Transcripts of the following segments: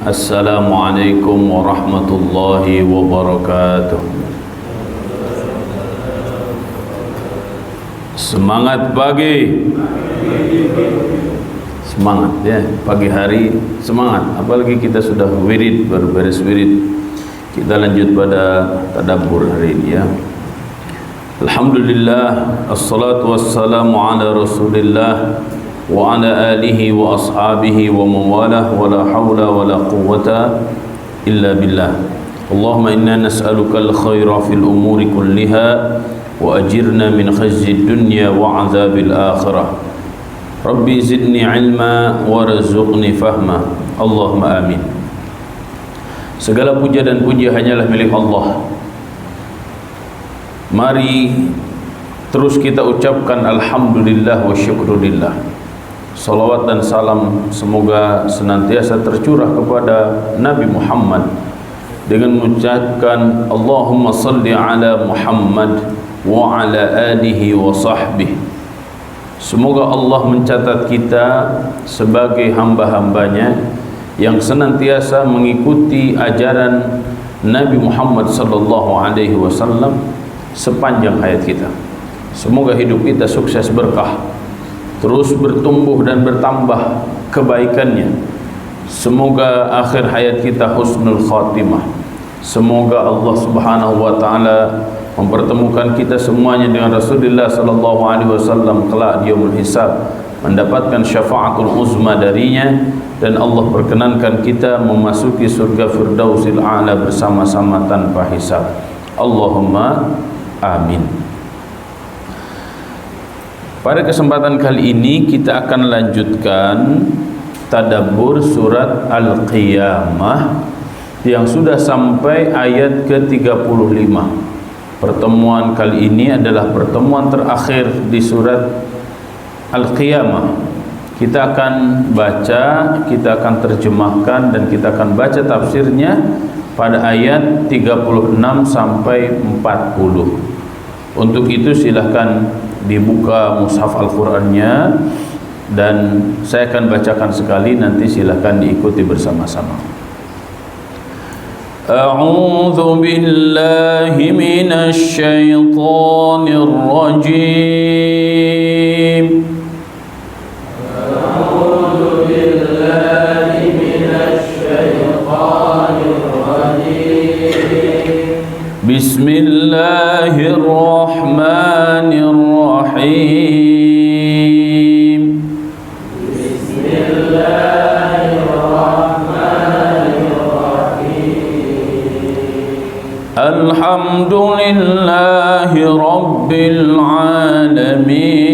Assalamualaikum warahmatullahi wabarakatuh. Semangat pagi. Semangat ya, pagi hari semangat. Apalagi kita sudah wirid, baru beres wirid. Kita lanjut pada tadabbur hari ini ya. Alhamdulillah, assalatu wassalamu ala Rasulillah wa ala alihi wa ashabihi wa mawalah wa la hawla wa la quwwata illa billah. Allahumma inna nas'aluka al-khaira fil umuri kulliha wa ajirna min khazyi dunya wa azabil akhirah. Rabbi zidni ilma warzuqni fahma. Allahumma amin. Segala puja dan puji hanyalah milik Allah. Mari terus kita ucapkan alhamdulillah wa syukrulillah. Salawat dan salam semoga senantiasa tercurah kepada Nabi Muhammad dengan mengucapkan Allahumma salli ala Muhammad wa ala alihi wa sahbihi. Semoga Allah mencatat kita sebagai hamba-hambanya yang senantiasa mengikuti ajaran Nabi Muhammad sallallahu alaihi wasallam sepanjang hayat kita. Semoga hidup kita sukses berkah, terus bertumbuh dan bertambah kebaikannya. Semoga akhir hayat kita husnul khatimah. Semoga Allah Subhanahu wa taala mempertemukan kita semuanya dengan Rasulullah sallallahu alaihi wasallam kelak di yaumul hisab, mendapatkan syafaatul uzma darinya, dan Allah perkenankan kita memasuki surga Firdausil A'la bersama-sama tanpa hisab. Allahumma amin. Pada kesempatan kali ini kita akan lanjutkan tadabbur surat Al-Qiyamah yang sudah sampai ayat ke-35. Pertemuan kali ini adalah pertemuan terakhir di surat Al-Qiyamah. Kita akan baca, kita akan terjemahkan, dan kita akan baca tafsirnya pada ayat 36 sampai 40. Untuk itu silahkan dibuka mushaf Al-Qur'annya dan saya akan bacakan sekali, nanti silahkan diikuti bersama-sama. A'udzu billahi minasy syaithanir rajim. A'udzu billahi minasy syaithanir rajim. Bismillahirrahmanirrahim. Bismillahirrahmanirrahim. Alhamdulillahi rabbil alamin.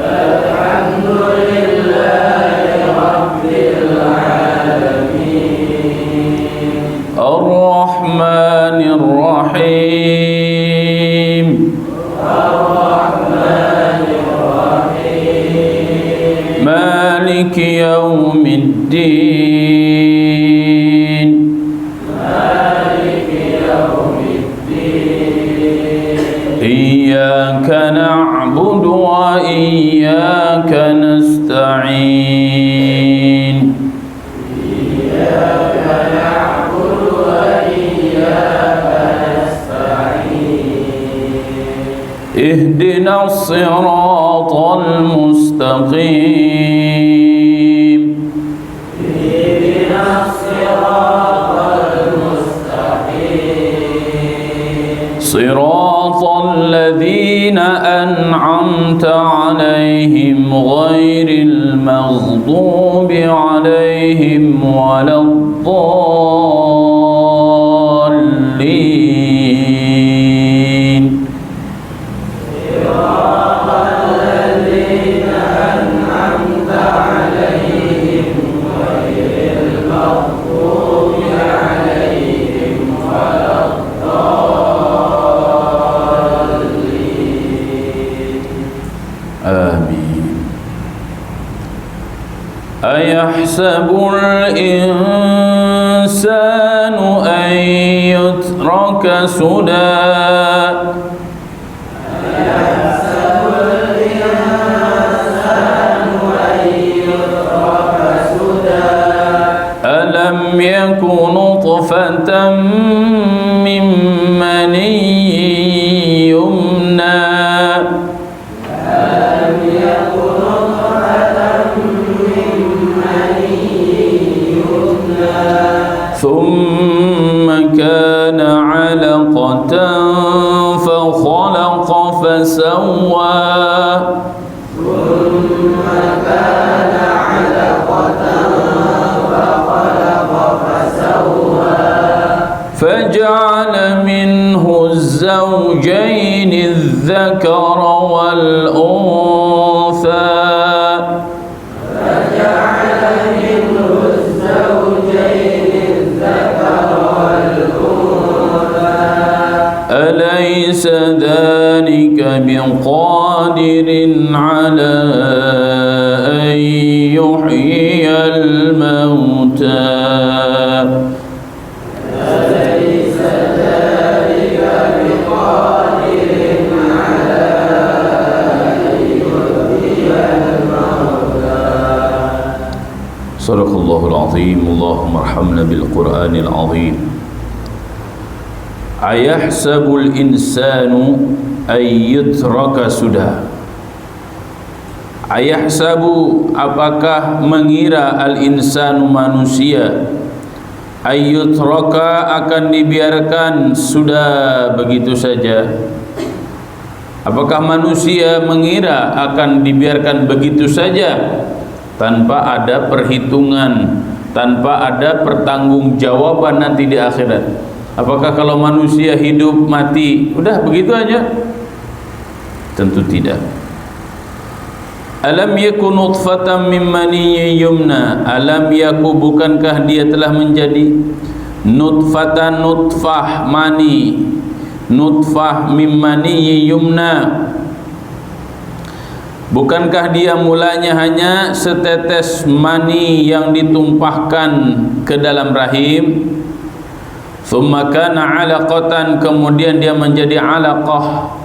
Alhamdulillahi rabbil alamin. Ar-Rahmanir Rahim. Ar-Rahmanir Rahim. Maliki yaumiddin. Maliki yaumiddin. Iyyaka na'budu wa iyyaka nasta'in. Iyyaka na'budu wa iyyaka nasta'in. Ihdinas siratal mustaqim. Ihdinas siratal mustaqim. Siratal ladzina an'amta 'alaihim ghairil maghdubi 'alaihim waladdallin. Siratal ladzina an'amta 'alaihim ghairil maghdubi 'alaihim waladdallin. Amin. Ayahsabul insanu an yutraka suda. Ayahsabul insanu an yutraka suda. يكن نطفة من مني يمنى ثم كان علقة فخلق فسوى فجعل منه الزوجين الذكر والأنثى أليس ذلك بقادر على أن يحيي الموتى Sadaqallahul azim. Allahumma arhamna bil Qur'anil azim. Ayahsabul insanu ay yutraka sudah. Ayahsabu, apakah mengira al insanu manusia ay yutraka akan dibiarkan sudah begitu saja? Apakah manusia mengira akan dibiarkan begitu saja tanpa ada perhitungan, tanpa ada pertanggungjawaban nanti di akhirat? Apakah kalau manusia hidup mati udah begitu aja? Tentu tidak. Alam yakun nutfatan min maniyyin yumna. Alam yaku, bukankah dia telah menjadi nutfatan, nutfah mani, nutfah min maniyyin yumna. Bukankah dia mulanya hanya setetes mani yang ditumpahkan ke dalam rahim? Thumma kana 'alaqatan, kemudian dia menjadi 'alaqah.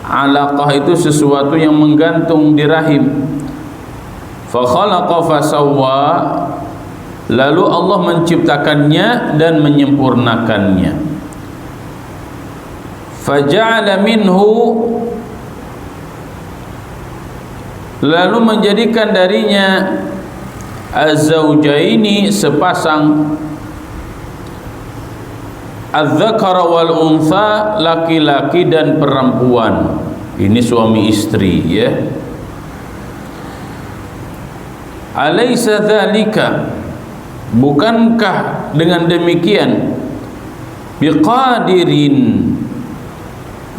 'Alaqah itu sesuatu yang menggantung di rahim. Fa khalaqa fa sawwa, lalu Allah menciptakannya dan menyempurnakannya. Fa ja'ala minhu, lalu menjadikan darinya az-zawjaini, sepasang, az-zakara wal untha, laki-laki dan perempuan. Ini suami istri, ya. Alaysa dzalika, bukankah dengan demikian biqadirin,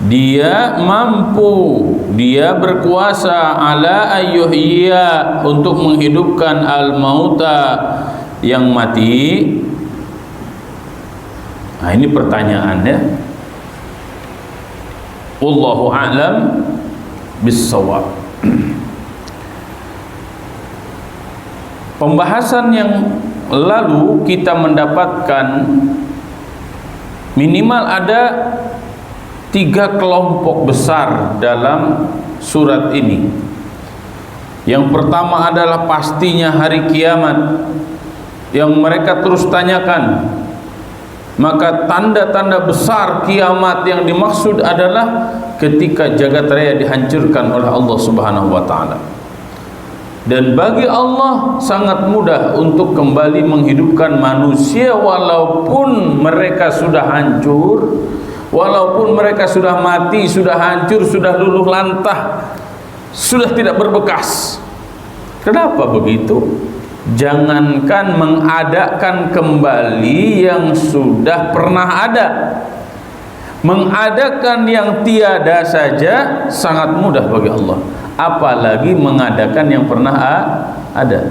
dia mampu, dia berkuasa, ala ayyuhya, untuk menghidupkan al-mauta, yang mati. Nah, ini pertanyaannya. Wallahu a'lam bis-shawab. Pembahasan yang lalu kita mendapatkan minimal ada 3 kelompok besar dalam surat ini. Yang pertama adalah pastinya hari kiamat yang mereka terus tanyakan. Maka tanda-tanda besar kiamat yang dimaksud adalah ketika jagat raya dihancurkan oleh Allah Subhanahu wa taala. Dan bagi Allah sangat mudah untuk kembali menghidupkan manusia walaupun mereka sudah hancur, walaupun mereka sudah mati, sudah hancur, sudah luluh lantah, sudah tidak berbekas. Kenapa begitu? Jangankan mengadakan kembali yang sudah pernah ada, mengadakan yang tiada saja sangat mudah bagi Allah, apalagi mengadakan yang pernah ada.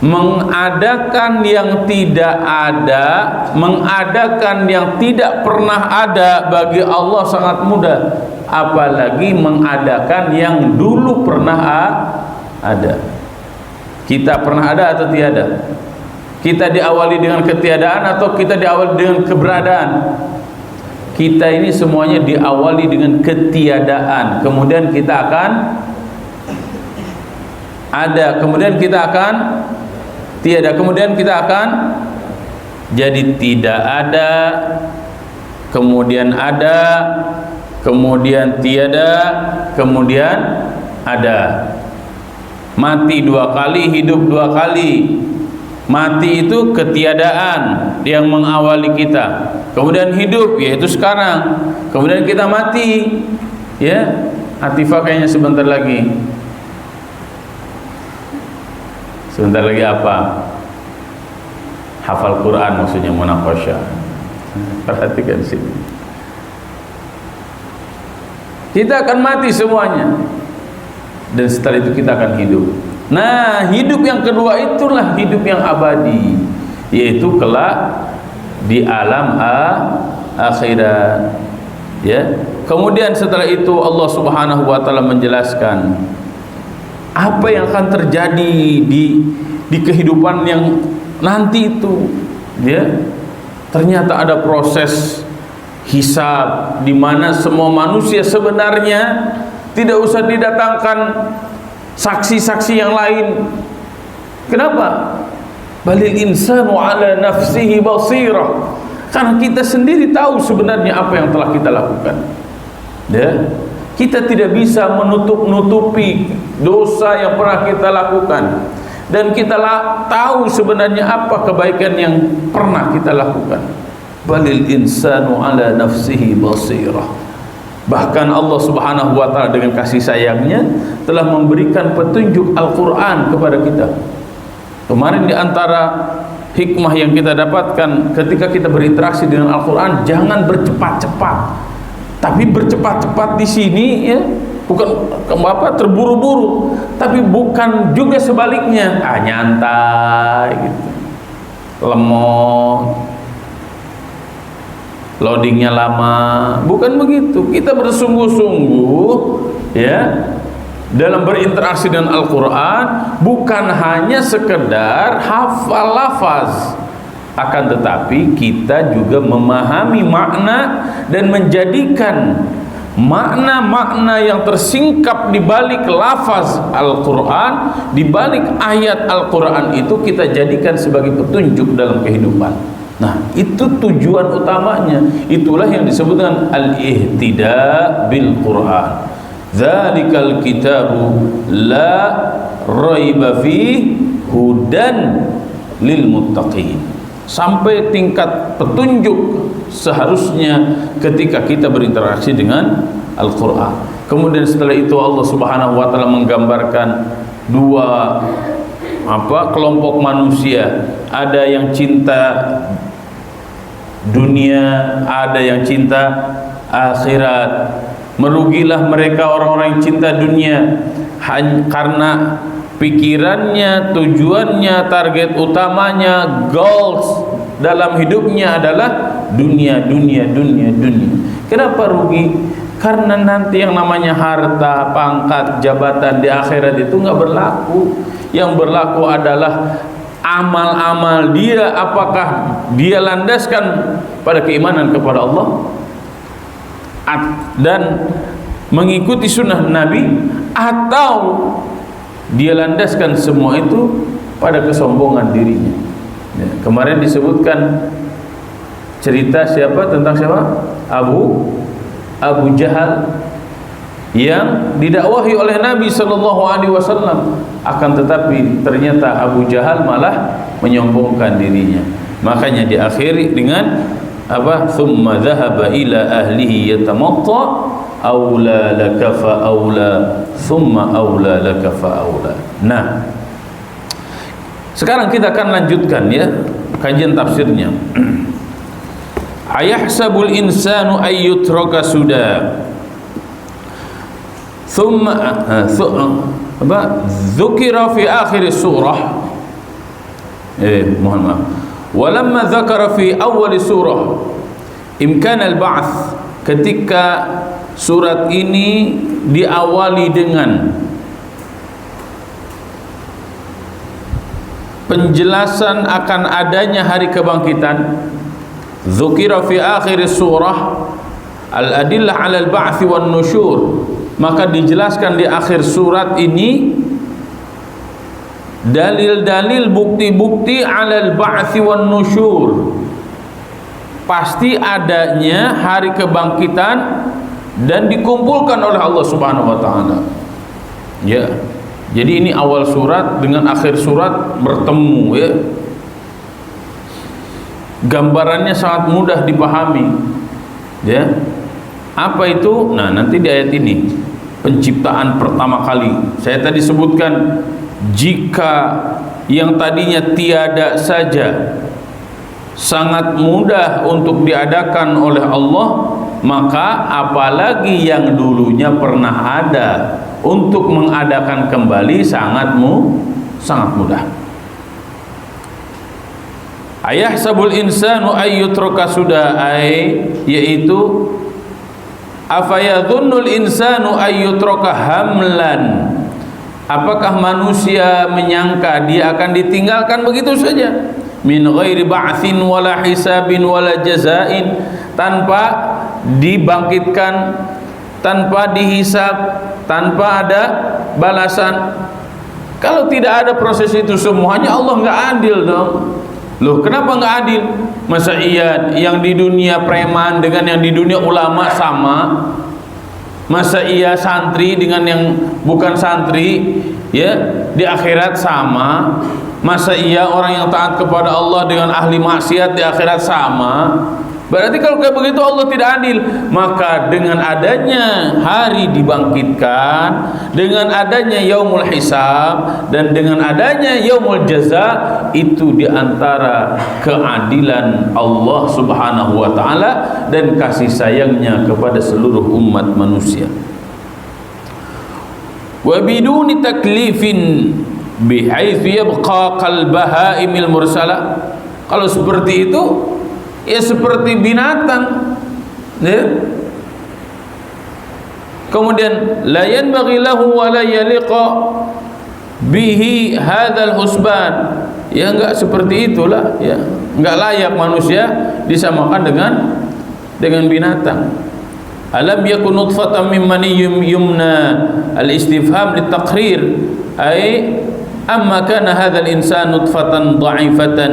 Mengadakan yang tidak ada, mengadakan yang tidak pernah ada bagi Allah sangat mudah, apalagi mengadakan yang dulu pernah ada. Kita pernah ada atau tiada? Kita diawali dengan ketiadaan atau kita diawali dengan keberadaan? Kita ini semuanya diawali dengan ketiadaan, kemudian kita akan ada, kemudian kita akan tiada, kemudian kita akan Jadi tidak ada, kemudian ada, kemudian tiada, kemudian ada. Mati 2 kali, hidup 2 kali. Mati itu ketiadaan yang mengawali kita. Kemudian hidup, yaitu sekarang. Kemudian kita mati. Ya, Atifah kayaknya sebentar lagi. Sebentar lagi apa? Hafal Quran maksudnya, munaqasyah. Perhatikan sini. Kita akan mati semuanya. Dan setelah itu kita akan hidup. Nah, hidup yang kedua itulah hidup yang abadi, yaitu kelak di alam akhirat. Ya. Kemudian setelah itu Allah Subhanahu wa taala menjelaskan apa yang akan terjadi di kehidupan yang nanti itu. Ya. Ternyata ada proses hisab di mana semua manusia sebenarnya tidak usah didatangkan saksi-saksi yang lain. Kenapa? Balil insanu ala nafsihi basirah. Karena kita sendiri tahu sebenarnya apa yang telah kita lakukan. Ya. Kita tidak bisa menutup-nutupi dosa yang pernah kita lakukan. Dan kita tahu sebenarnya apa kebaikan yang pernah kita lakukan. Balil insanu ala nafsihi basirah. Bahkan Allah Subhanahu wa taala dengan kasih sayangnya telah memberikan petunjuk Al-Qur'an kepada kita. Kemarin di antara hikmah yang kita dapatkan ketika kita berinteraksi dengan Al-Qur'an, jangan bercepat-cepat. Tapi bercepat-cepat di sini ya, bukan apa terburu-buru, tapi bukan juga sebaliknya. Nyantai gitu. Lemot. Loadingnya lama, bukan begitu. Kita bersungguh-sungguh ya dalam berinteraksi dengan Al-Quran, bukan hanya sekedar hafal lafaz, akan tetapi kita juga memahami makna dan menjadikan makna-makna yang tersingkap di balik lafaz Al-Quran, di balik ayat Al-Quran itu kita jadikan sebagai petunjuk dalam kehidupan. Nah, itu tujuan utamanya. Itulah yang disebut dengan al-ihtida bil Quran. Dzalikal kitabu la raiba fi hudan lil muttaqin. Sampai tingkat petunjuk seharusnya ketika kita berinteraksi dengan Al-Quran. Kemudian setelah itu Allah Subhanahu wa taala menggambarkan dua kelompok manusia. Ada yang cinta dunia, ada yang cinta akhirat. Merugilah mereka orang-orang yang cinta dunia karena pikirannya, tujuannya, target utamanya, goals dalam hidupnya adalah dunia. Kenapa rugi? Karena nanti yang namanya harta, pangkat, jabatan di akhirat itu nggak berlaku. Yang berlaku adalah amal-amal dia, apakah dia landaskan pada keimanan kepada Allah dan mengikuti sunnah Nabi, atau dia landaskan semua itu pada kesombongan dirinya. Ya, kemarin disebutkan cerita tentang siapa? Abu Jahal yang didakwahi oleh Nabi SAW, akan tetapi ternyata Abu Jahal malah menyombongkan dirinya. Makanya diakhiri dengan thumma dhahaba ila ahlihi yatamatta aula laka fa aula thumma aula laka fa aula. Nah, sekarang kita akan lanjutkan ya kajian tafsirnya. Ayahsabul insanu ayyutraka suda. Dzukira fi akhir surah. Mohon maaf. Walamma dzakara fi awal surah imkan al-ba'ts, ketika surat ini diawali dengan penjelasan akan adanya hari kebangkitan. Dzukira fi akhir surah al-adillah 'ala al-ba'ts wan nusyur, maka dijelaskan di akhir surat ini dalil-dalil, bukti-bukti 'alal ba'tsi wan nusyur, pasti adanya hari kebangkitan dan dikumpulkan oleh Allah Subhanahu wa taala. Ya. Jadi ini awal surat dengan akhir surat bertemu, ya. Gambarannya sangat mudah dipahami. Ya. Apa itu? Nah, nanti di ayat ini penciptaan pertama kali. Saya tadi sebutkan jika yang tadinya tiada saja sangat mudah untuk diadakan oleh Allah, maka apalagi yang dulunya pernah ada untuk mengadakan kembali sangat mudah. Ayahsabul insanu ayyutraka sudah yaitu afayadhunnul insanu ayyutraka hamlan. Apakah manusia menyangka dia akan ditinggalkan begitu saja? Min ghairi ba'tsin wala hisabin wala jazain, tanpa dibangkitkan, tanpa dihisab, tanpa ada balasan. Kalau tidak ada proses itu semuanya, Allah nggak adil dong. Loh, kenapa nggak adil? Masa iya yang di dunia preman dengan yang di dunia ulama sama? Masa iya santri dengan yang bukan santri ya di akhirat sama? Masa iya orang yang taat kepada Allah dengan ahli maksiat di akhirat sama? Berarti kalau kayak begitu Allah tidak adil. Maka dengan adanya hari dibangkitkan, dengan adanya yaumul hisab, dan dengan adanya yaumul jaza, itu diantara keadilan Allah Subhanahu wa ta'ala dan kasih sayangnya kepada seluruh umat manusia. Wa biduni taklifin bihaitsu yabqa kal bahaimil mursalah. Kalau seperti itu ya seperti binatang, ya. Kemudian la yanbaghi lahu wa la yaliqa bihi hadzal husban, ya enggak seperti itulah, ya enggak layak manusia disamakan dengan binatang. Alam yakun nutfatan min maniyyum yumna, al istifham litaqrir, ay amma kana hadzal insan nutfatan dha'ifatan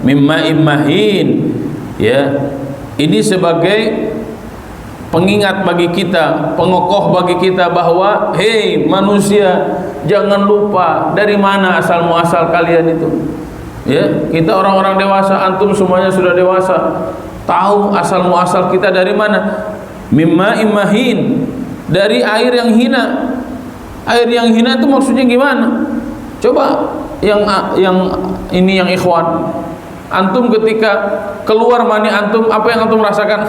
mimma mahin. Ya, ini sebagai pengingat bagi kita, pengokoh bagi kita bahwa hei manusia, jangan lupa dari mana asal muasal kalian itu. Ya, kita orang-orang dewasa, antum semuanya sudah dewasa, tahu asal muasal kita dari mana? Mimma imahin, dari air yang hina. Air yang hina itu maksudnya gimana? Coba yang ini yang ikhwan, antum ketika keluar mani antum, apa yang antum rasakan?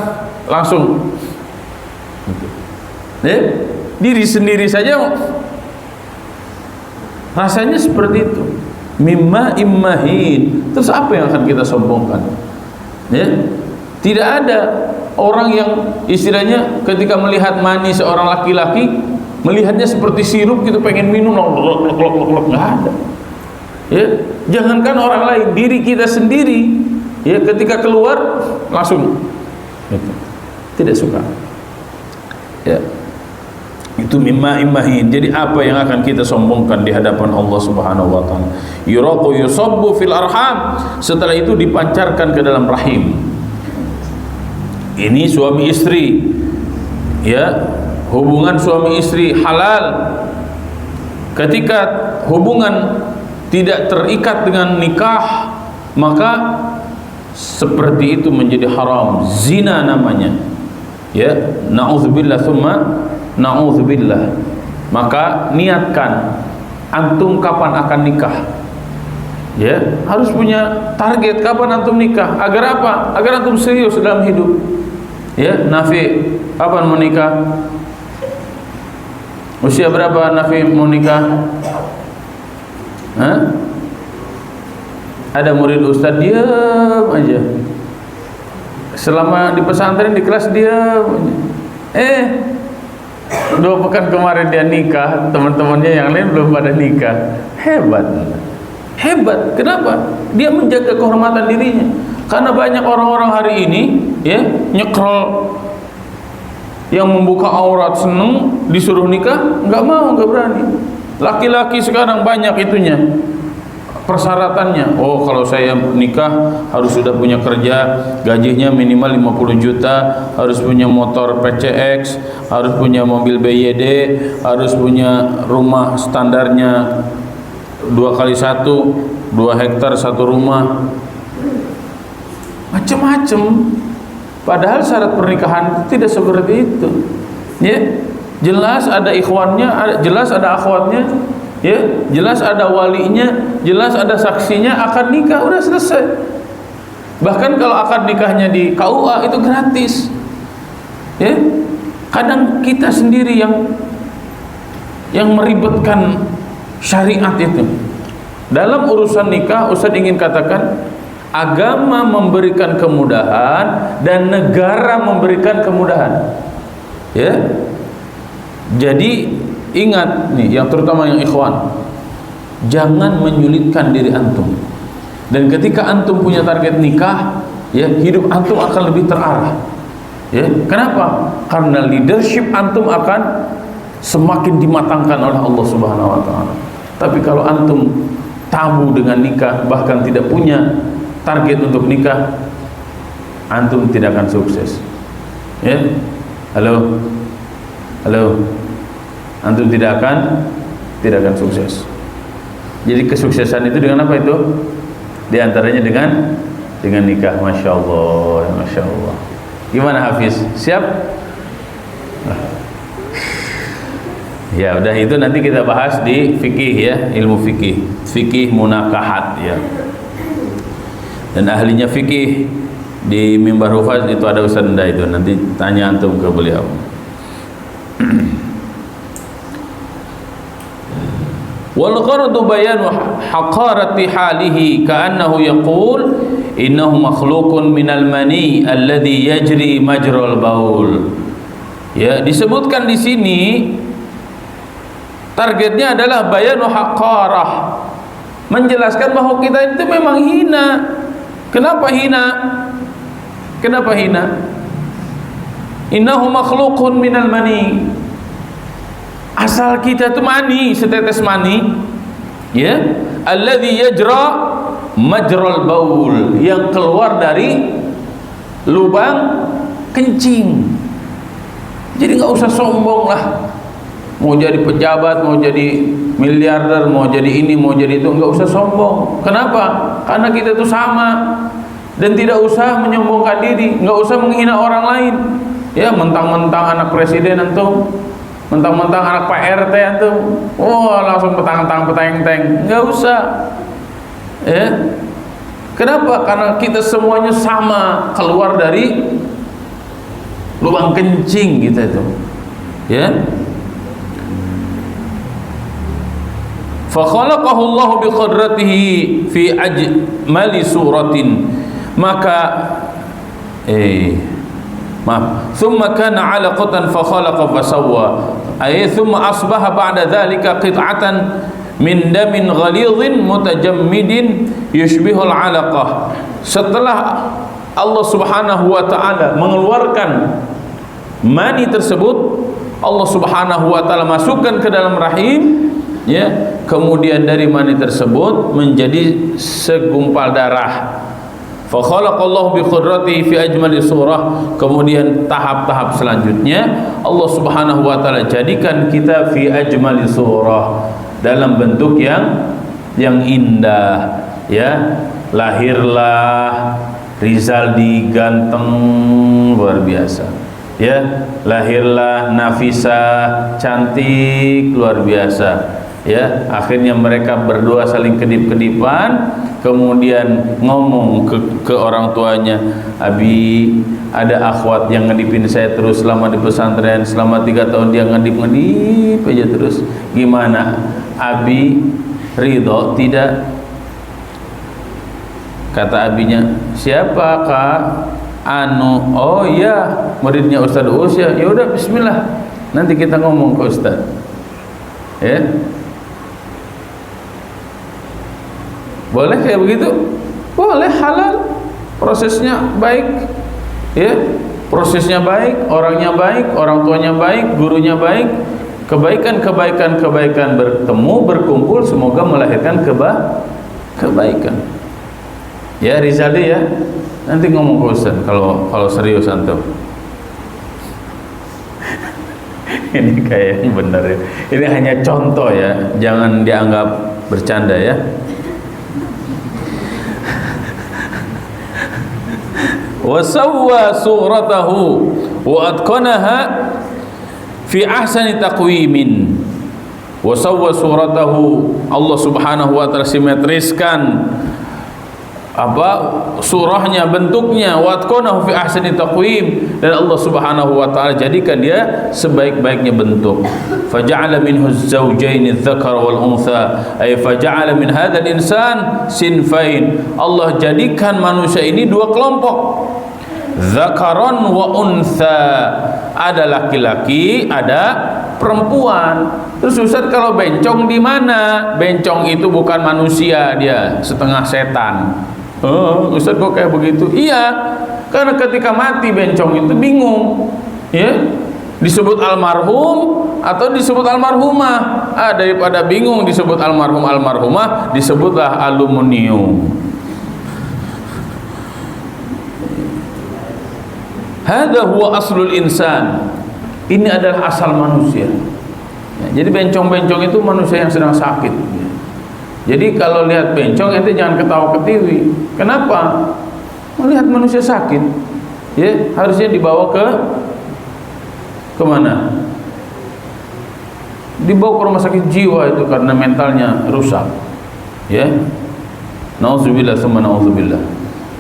Langsung diri sendiri saja rasanya seperti itu. Mimma immahin. Terus apa yang akan kita sombongkan? Ya, tidak ada orang yang istilahnya ketika melihat mani seorang laki-laki melihatnya seperti sirup gitu, pengen minum, nggak ada. Ya, jangankan orang lain, diri kita sendiri ya ketika keluar langsung gitu, tidak suka. Ya, itu mimma imahin. Jadi apa yang akan kita sombongkan di hadapan Allah Subhanahu wa taala? Yuraqu yusabbu fil arham, setelah itu dipancarkan ke dalam rahim. Ini suami istri, ya, hubungan suami istri halal. Ketika hubungan tidak terikat dengan nikah, maka seperti itu menjadi haram, zina namanya. Ya, na'udzubillah tsumma na'udzubillah. Maka niatkan antum kapan akan nikah. Ya, harus punya target kapan antum nikah. Agar apa? Agar antum serius dalam hidup. Ya, Nafi kapan mau nikah? Usia berapa Nafi mau nikah? Hah? Ada murid ustaz diam aja. Selama di pesantren di kelas diam aja. 2 pekan kemarin dia nikah, teman-temannya yang lain belum pada nikah. Hebat. Hebat. Kenapa? Dia menjaga kehormatan dirinya. Karena banyak orang-orang hari ini ya nyekrol, yang membuka aurat seneng, disuruh nikah nggak mau, nggak berani. Laki-laki sekarang banyak itunya, persyaratannya. Oh, kalau saya nikah harus sudah punya kerja, gajinya minimal 50 juta, harus punya motor PCX, harus punya mobil BYD, harus punya rumah standarnya 2x1, 2 hektar satu rumah, macam-macam. Padahal syarat pernikahan tidak seperti itu. Ya, jelas ada ikhwannya, jelas ada akhwatnya, ya, jelas ada walinya, jelas ada saksinya, akad nikah udah selesai. Bahkan kalau akad nikahnya di KUA itu gratis. Ya, kadang kita sendiri yang meribetkan syariat itu. Dalam urusan nikah, Ustaz ingin katakan, agama memberikan kemudahan dan negara memberikan kemudahan. Ya, jadi ingat nih, yang terutama yang ikhwan, jangan menyulitkan diri antum. Dan ketika antum punya target nikah, ya, hidup antum akan lebih terarah. Ya, kenapa? Karena leadership antum akan semakin dimatangkan oleh Allah Subhanahu wa taala. Tapi kalau antum tabu dengan nikah, bahkan tidak punya target untuk nikah, antum tidak akan sukses. Ya. Halo. Antum tidak akan sukses. Jadi kesuksesan itu dengan apa itu? Di antaranya dengan nikah. Masya Allah, Masya Allah. Gimana Hafiz? Siap? Ya udah, itu nanti kita bahas di fikih, ya, ilmu fikih munakahat, ya. Dan ahlinya fikih di Mimbar Hufaz itu ada Ustaz Nda, itu nanti tanya antum ke beliau. Wal qaradu bayanu haqarati halihi ka'annahu yaqul innahu makhluqun minal mani alladhi yajri majral baul. Ya, disebutkan di sini targetnya adalah bayanu haqarah, menjelaskan bahwa kita itu memang hina. Kenapa hina? Kenapa hina? Innahu makhluqun minal mani. Asal kita itu mani, setetes mani, ya, alladzi yajra majral baul, yang keluar dari lubang kencing. Jadi nggak usah sombong lah, mau jadi pejabat, mau jadi miliarder, mau jadi ini, mau jadi itu, nggak usah sombong. Kenapa? Karena kita itu sama. Dan tidak usah menyombongkan diri, nggak usah menghina orang lain. Ya, mentang-mentang anak presiden antum, mentang-mentang anak Pak RT antum, oh langsung petang-petang-peteng-teng, nggak usah. Ya, kenapa? Karena kita semuanya sama, keluar dari lubang kencing kita itu. Ya. Fa khalaqahu Allah bi qadratihi fi ajmali suratin. Maka thumma kana 'alaqatan fa khalaqa fa sawwa, ay thumma asbaha ba'da dhalika qit'atan min damin ghalidhin mutajammidin yushbihu al-'alaqah. Setelah Allah Subhanahu wa taala mengeluarkan mani tersebut, Allah Subhanahu wa taala masukkan ke dalam rahim, ya, kemudian dari mani tersebut menjadi segumpal darah. Fa khalaqallahu bi qudratihi fi ajmali surah. Kemudian tahap-tahap selanjutnya Allah Subhanahu wa taala jadikan kita fi ajmali surah, dalam bentuk yang indah, ya. Lahirlah Rizaldi, ganteng luar biasa, ya. Lahirlah Nafisah, cantik luar biasa, ya. Akhirnya mereka berdua saling kedip-kedipan, kemudian ngomong ke orang tuanya, Abi, ada akhwat yang ngedipin saya terus selama di pesantren, selama 3 tahun dia ngedip aja terus. Gimana? Abi ridho tidak? Kata abinya, siapa kak? Anu, oh iya, muridnya Ustaz Uus, ya. Ya udah, bismillah, nanti kita ngomong ke Ustaz, ya. Boleh kayak begitu? Boleh, halal. Prosesnya baik, ya. Prosesnya baik, orangnya baik, orang tuanya baik, gurunya baik. Kebaikan bertemu, berkumpul, semoga melahirkan kebaikan. Ya Rizali ya, nanti ngomong ke Ustaz kalau serius antum. Ini kayak yang benar ya. Ini hanya contoh ya, jangan dianggap bercanda ya. Wa sawwa suratahu wa atqanaha fi ahsani taqwimin. Wa sawwa suratahu, Allah Subhanahu wa taala simetriskan surahnya, bentuknya, wa atqanahu fi ahsani taqwim, dan Allah Subhanahu wa taala jadikan dia sebaik-baiknya bentuk. Faja'ala minhu az-zawjayn adh-dhakara wal untha, ay faja'ala min hadzal insan sinfain. Allah jadikan manusia ini dua kelompok, dzakaran wa untha, ada laki-laki, ada perempuan. Terus Ustaz, kalau bencong di mana? Bencong itu bukan manusia, dia setengah setan. Oh, Ustaz kok kayak begitu? Iya, karena ketika mati bencong itu bingung, ya, disebut almarhum atau disebut almarhumah. Daripada bingung disebut almarhum almarhumah, disebutlah aluminium. Hada huwa aslul insan. Ini adalah asal manusia. Ya, jadi bencong-bencong itu manusia yang sedang sakit. Jadi kalau lihat bencong ente jangan ketawa ketiwi. Kenapa? Melihat manusia sakit, ya harusnya dibawa ke mana? Dibawa ke rumah sakit jiwa itu karena mentalnya rusak. Ya. Nauzubillah tsumma nauzubillah.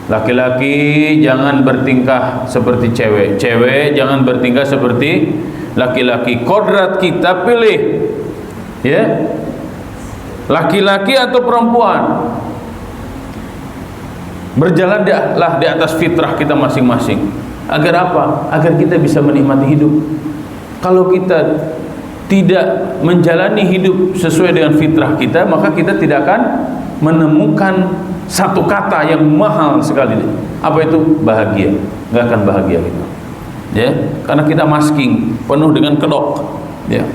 Laki-laki jangan bertingkah seperti cewek, cewek jangan bertingkah seperti laki-laki. Kodrat kita pilih, ya, laki-laki atau perempuan. Berjalanlah di atas fitrah kita masing-masing. Agar apa? Agar kita bisa menikmati hidup. Kalau kita tidak menjalani hidup sesuai dengan fitrah kita, maka kita tidak akan menemukan satu kata yang mahal sekali. Apa itu? Bahagia. Nggak akan bahagia kita. Ya, karena kita masking, penuh dengan kedok. Ya.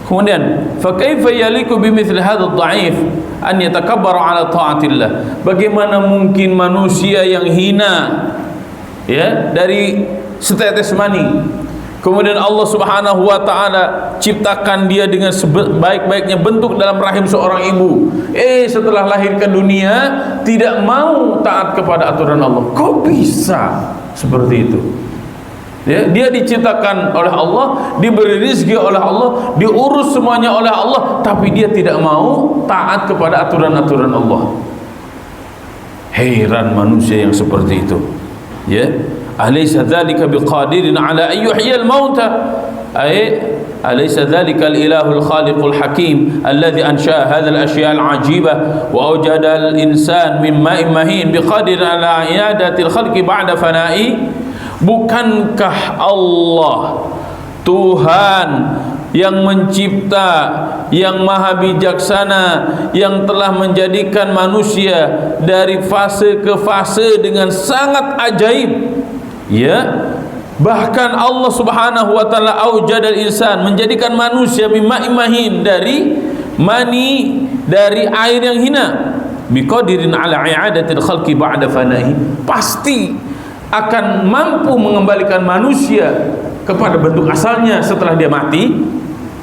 Kemudian, fa kaifa yaliku bimithli hadzal dha'if an yatakabbaru ala ta'atillah? Bagaimana mungkin manusia yang hina, ya, dari setetes mani, kemudian Allah Subhanahu wa taala ciptakan dia dengan sebaik-baiknya bentuk dalam rahim seorang ibu. Setelah lahir ke dunia tidak mau taat kepada aturan Allah. Kok bisa seperti itu? Ya, dia diciptakan oleh Allah, diberi rezeki oleh Allah, diurus semuanya oleh Allah, tapi dia tidak mau taat kepada aturan-aturan Allah. Heran manusia yang seperti itu. Ya, alaysa dzalika biqadirin ala an yuhyiyal mauta? Alaysa dzalika al-ilahul khaliqul hakim alladhi ansha'a hadzal asya' al-'ajibah wa awjada al-insan min ma'in mahin biqadirin ala i'adatil khalqi ba'da fana'i? Bukankah Allah Tuhan yang mencipta, yang maha bijaksana, yang telah menjadikan manusia dari fase ke fase dengan sangat ajaib? Ya, bahkan Allah Subhanahu wa taala aujadal insan, menjadikan manusia mimma imahin, dari mani, dari air yang hina, biqadirin ala i'adatil khalqi ba'da fanahi, pasti akan mampu mengembalikan manusia kepada bentuk asalnya setelah dia mati.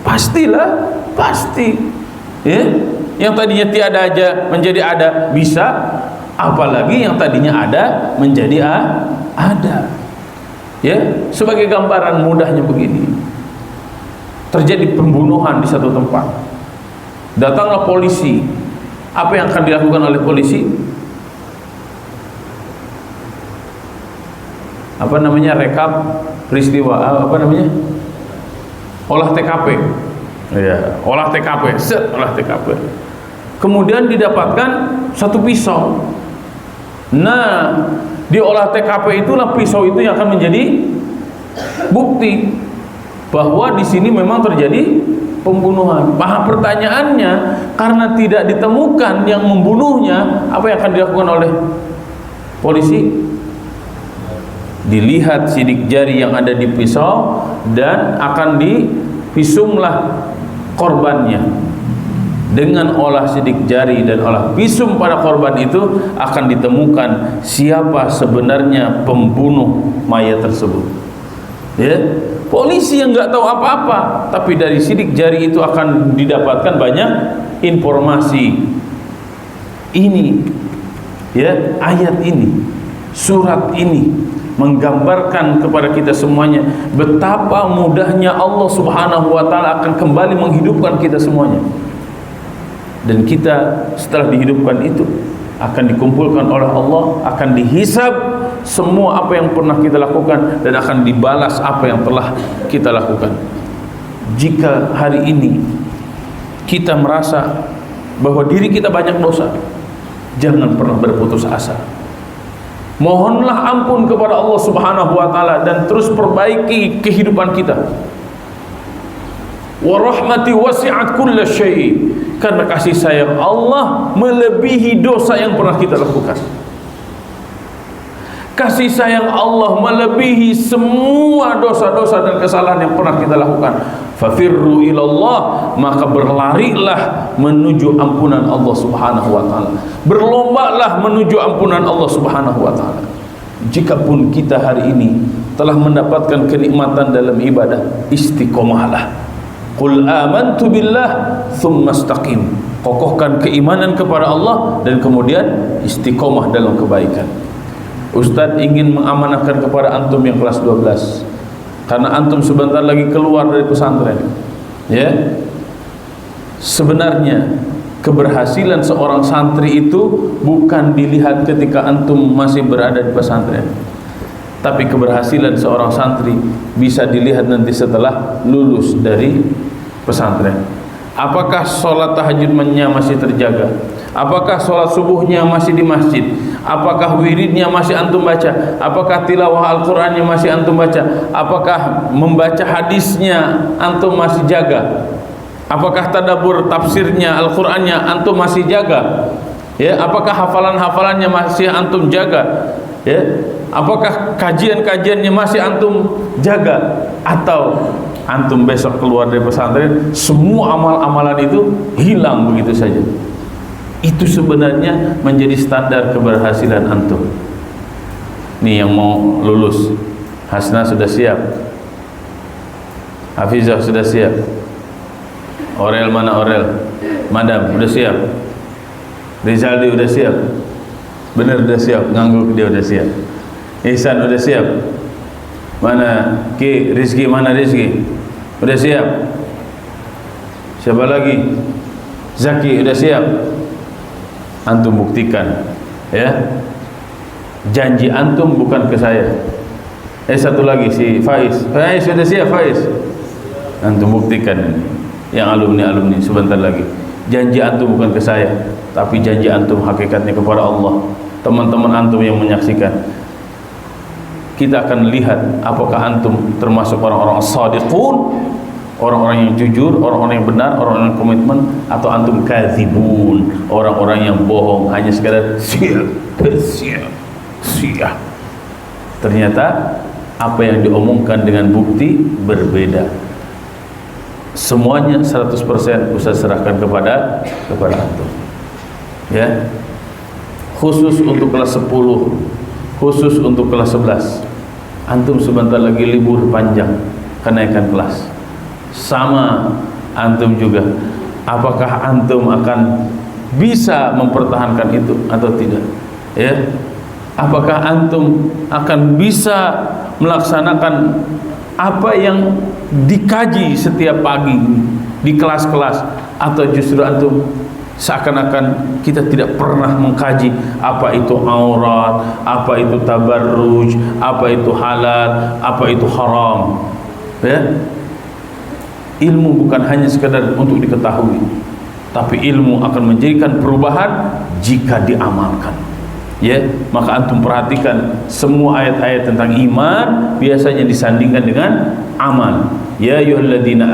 Pastilah, pasti. Ya, yang tadinya tiada aja menjadi ada, bisa. Apalagi yang tadinya ada menjadi ada. Ya, sebagai gambaran mudahnya begini. Terjadi pembunuhan di satu tempat. Datanglah polisi. Apa yang akan dilakukan oleh polisi? Apa namanya, rekap peristiwa, apa namanya, olah TKP. Ya, olah TKP, olah TKP. Kemudian didapatkan satu pisau. Nah, di olah TKP itulah pisau itu yang akan menjadi bukti bahwa di sini memang terjadi pembunuhan. Pertanyaannya, karena tidak ditemukan yang membunuhnya, apa yang akan dilakukan oleh polisi? Dilihat sidik jari yang ada di pisau dan akan divisumlah korbannya. dengan olah sidik jari dan olah visum pada korban itu akan ditemukan siapa sebenarnya pembunuh mayat tersebut. Ya, polisi yang nggak tahu apa-apa, tapi dari sidik jari itu akan didapatkan banyak informasi. Ini, ya, ayat ini, surat ini menggambarkan kepada kita semuanya betapa mudahnya Allah Subhanahu wa taala akan kembali menghidupkan kita semuanya. Dan kita setelah dihidupkan itu akan dikumpulkan oleh Allah, akan dihisab semua apa yang pernah kita lakukan dan akan dibalas apa yang telah kita lakukan. Jika hari ini kita merasa bahwa diri kita banyak dosa, jangan pernah berputus asa. Mohonlah ampun kepada Allah Subhanahu wa taala dan terus perbaiki kehidupan kita. Wa rahmati wasi'at kulla syai'. Karena kasih sayang Allah melebihi dosa yang pernah kita lakukan. Kasih sayang Allah melebihi semua dosa-dosa dan kesalahan yang pernah kita lakukan. Fafirru ilallah, maka berlarilah menuju ampunan Allah Subhanahu wa taala. Berlombalah menuju ampunan Allah Subhanahu wa taala. Jikapun kita hari ini telah mendapatkan kenikmatan dalam ibadah, istiqomahlah. Qul amantu billah thumma istaqim. Kokohkan keimanan kepada Allah dan kemudian istiqomah dalam kebaikan. Ustaz ingin mengamanahkan kepada antum yang kelas 12, karena antum sebentar lagi keluar dari pesantren. Ya, sebenarnya keberhasilan seorang santri itu bukan dilihat ketika antum masih berada di pesantren, tapi keberhasilan seorang santri bisa dilihat nanti setelah lulus dari pesantren. Apakah sholat tahajudnya masih terjaga? Apakah sholat subuhnya masih di masjid? Apakah wiridnya masih antum baca? Apakah tilawah Al-Qurannya masih antum baca? Apakah membaca hadisnya antum masih jaga? Apakah tadabbur tafsirnya Al-Qurannya antum masih jaga? Ya, apakah hafalan-hafalannya masih antum jaga? Ya, apakah kajian-kajiannya masih antum jaga? Atau antum besok keluar dari pesantren semua amal-amalan itu hilang begitu saja? Itu sebenarnya menjadi standar keberhasilan antum. Nih yang mau lulus, Hasna sudah siap, Hafizah sudah siap, Orel mana Orel, Madam udah siap, Rizaldi udah siap, bener udah siap, ngangguk dia udah siap, Ihsan udah siap, mana Ki Rizki, mana Rizki udah siap, siapa lagi, Zaki udah siap. Antum buktikan, ya, janji antum bukan ke saya. Satu lagi si Faiz sudah siap. Faiz, antum buktikan ini. Yang alumni sebentar lagi, janji antum bukan ke saya, tapi janji antum hakikatnya kepada Allah. Teman-teman antum yang menyaksikan, kita akan lihat apakah antum termasuk orang-orang shadiqun, orang-orang yang jujur, orang-orang yang benar, orang-orang yang komitmen, atau antum kadzibun, orang-orang yang bohong, hanya sekadar siap. Ternyata apa yang diomongkan dengan bukti berbeda. Semuanya 100% Ustaz serahkan kepada antum. Ya. Khusus untuk kelas 10, khusus untuk kelas 11. Antum sebentar lagi libur panjang, kenaikan kelas. Sama antum juga, apakah antum akan bisa mempertahankan itu atau tidak? Ya, apakah antum akan bisa melaksanakan apa yang dikaji setiap pagi di kelas-kelas, atau justru antum seakan-akan kita tidak pernah mengkaji apa itu aurat, apa itu tabarruj, apa itu halal, apa itu haram. Ya, ilmu bukan hanya sekadar untuk diketahui, tapi ilmu akan menjadikan perubahan jika diamalkan. Ya, maka antum perhatikan semua ayat-ayat tentang iman biasanya disandingkan dengan amal. Ya ayyuhalladzina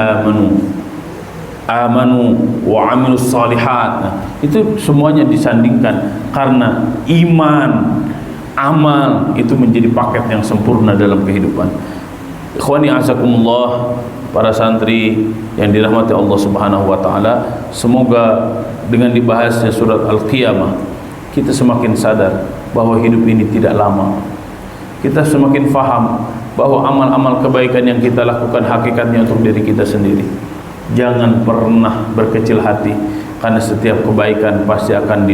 amanu wa amilus shalihat. Nah, itu semuanya disandingkan karena iman, amal itu menjadi paket yang sempurna dalam kehidupan. Ikhwani azakumullah, para santri yang dirahmati Allah Subhanahu wa taala, semoga dengan dibahasnya surat Al-Qiyamah kita semakin sadar bahwa hidup ini tidak lama. Kita semakin faham bahwa amal-amal kebaikan yang kita lakukan hakikatnya untuk diri kita sendiri. Jangan pernah berkecil hati, karena setiap kebaikan pasti akan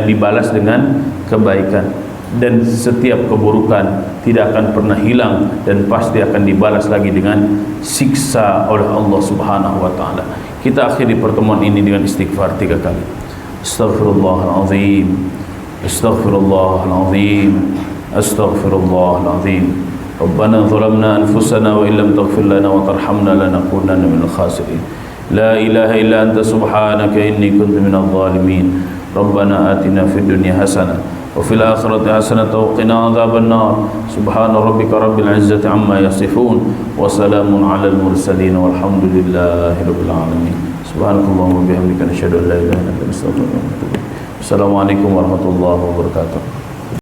dibalas dengan kebaikan, dan setiap keburukan tidak akan pernah hilang dan pasti akan dibalas lagi dengan siksa oleh Allah Subhanahu wa taala. Kita akhiri pertemuan ini dengan istighfar 3 kali. Astaghfirullahalazim. Astaghfirullahalazim. Astaghfirullahalazim. Rabbana zalamna anfusana wa illam taghfir lana wa tarhamna lanakunanna minal khasirin. La ilaha illa anta subhanaka inni kuntu minadh dhalimin. Rabbana atina fid dunya hasanah wa fil akhirati hasanah wa qina adzaban nar. Subhana rabbika rabbil izzati amma yasifun wa salamun alal mursalin walhamdulillahi rabbil alamin. Subhanakallahumma wa bihamdika nashhadu an la ilaha illa anta astaghfiruka wa atubu ilaik. Assalamualaikum warahmatullahi wabarakatuh.